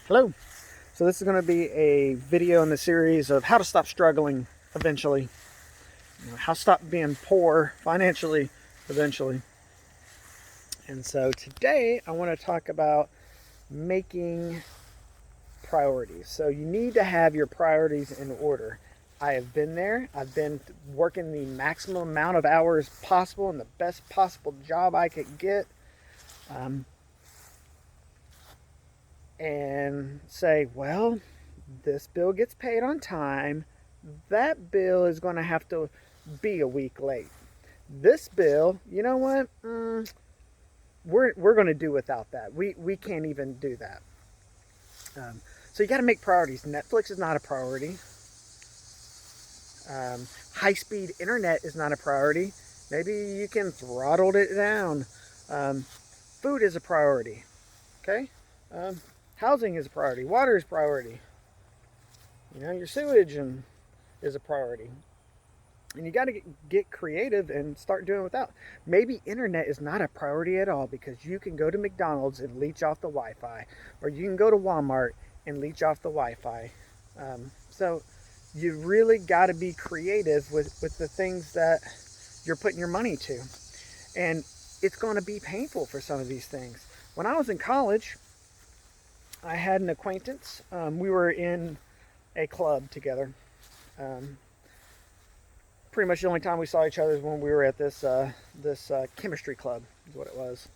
Hello. So this is going to be a video in the series of how to stop struggling eventually. How to stop being poor financially eventually. And so today I want to talk about making priorities. So you need to have your priorities in order. I have been there. I've been working the maximum amount of hours possible and the best possible job I could get. And say, well, this bill gets paid on time. That bill is going to have to be a week late. This bill, you know what? We're going to do without that. We can't even do that. So you got to make priorities. Netflix is not a priority. High-speed internet is not a priority. Maybe you can throttle it down. Food is a priority. Okay? Housing is a priority. Water is a priority. Your sewage is a priority. And you got to get creative and start doing without. Maybe internet is not a priority at all because you can go to McDonald's and leech off the Wi-Fi. Or you can go to Walmart and leech off the Wi-Fi. So you really got to be creative with the things that you're putting your money to. And it's going to be painful for some of these things. When I was in college, I had an acquaintance. We were in a club together. Pretty much the only time we saw each other is when we were at this chemistry club, is what it was.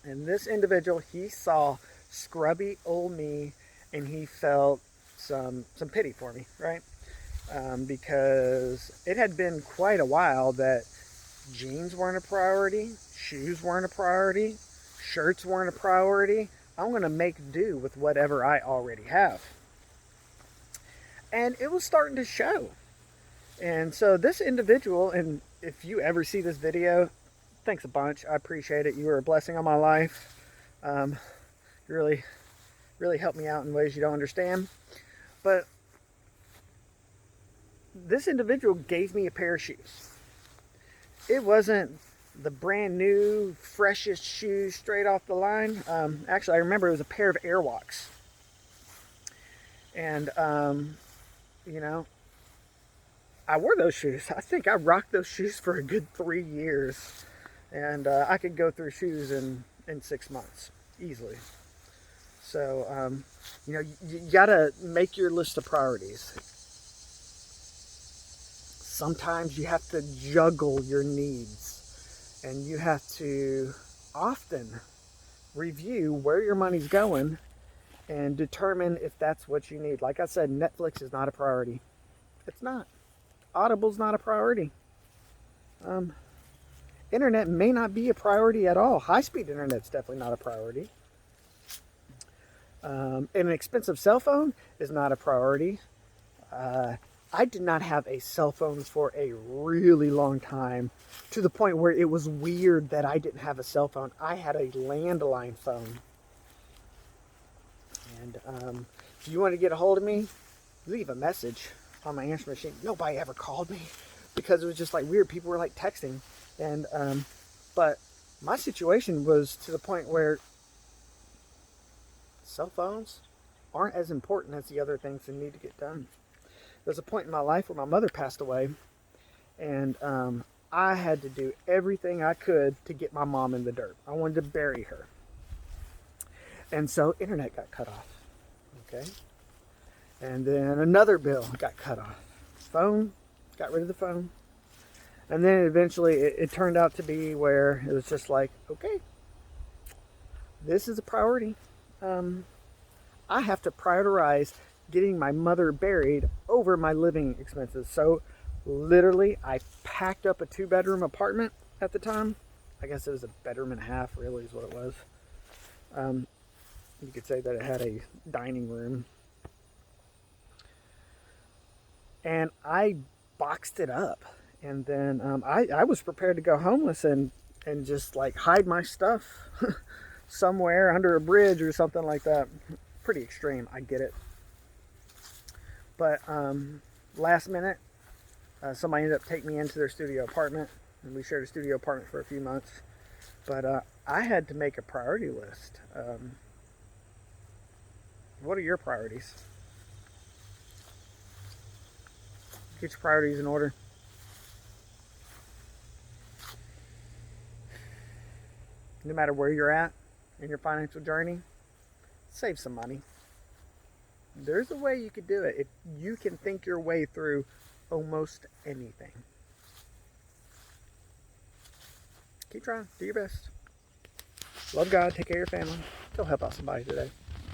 And this individual, he saw scrubby old me, and he felt some pity for me, right? Because it had been quite a while that jeans weren't a priority, shoes weren't a priority, shirts weren't a priority. I'm going to make do with whatever I already have. And it was starting to show. And so this individual, and if you ever see this video, thanks a bunch. I appreciate it. You are a blessing on my life. You really helped me out in ways you don't understand. But this individual gave me a pair of shoes. It wasn't the brand new, freshest shoes straight off the line. Actually, I remember it was a pair of Airwalks. And, I wore those shoes. I think I rocked those shoes for a good 3 years. And I could go through shoes in 6 months, easily. So, you gotta make your list of priorities. Sometimes you have to juggle your needs. And you have to often review where your money's going and determine if that's what you need. Like I said, Netflix is not a priority. It's not. Audible's not a priority. Internet may not be a priority at all. High-speed internet's definitely not a priority. An expensive cell phone is not a priority. I did not have a cell phone for a really long time, to the point where it was weird that I didn't have a cell phone. I had a landline phone. And if you want to get a hold of me, leave a message on my answer machine. Nobody ever called me because it was just like weird. People were like texting. And but my situation was to the point where cell phones aren't as important as the other things that need to get done. There's a point in my life where my mother passed away, and I had to do everything I could to get my mom in the dirt. I wanted to bury her. And so internet got cut off. Okay. And then another bill got cut off. Phone, got rid of the phone. And then eventually it turned out to be where it was just like, okay, this is a priority. I have to prioritize getting my mother buried over my living expenses. So literally I packed up a 2-bedroom apartment at the time. I guess it was a bedroom and a half, really, is what it was. You could say that it had a dining room. And I boxed it up. And then I was prepared to go homeless and just like hide my stuff somewhere under a bridge or something like that. Pretty extreme, I get it. But last minute, somebody ended up taking me into their studio apartment. And we shared a studio apartment for a few months. But I had to make a priority list. What are your priorities? Get your priorities in order. No matter where you're at in your financial journey, save some money. There's a way you could do it. You can think your way through almost anything. Keep trying. Do your best. Love God. Take care of your family. Go help out somebody today.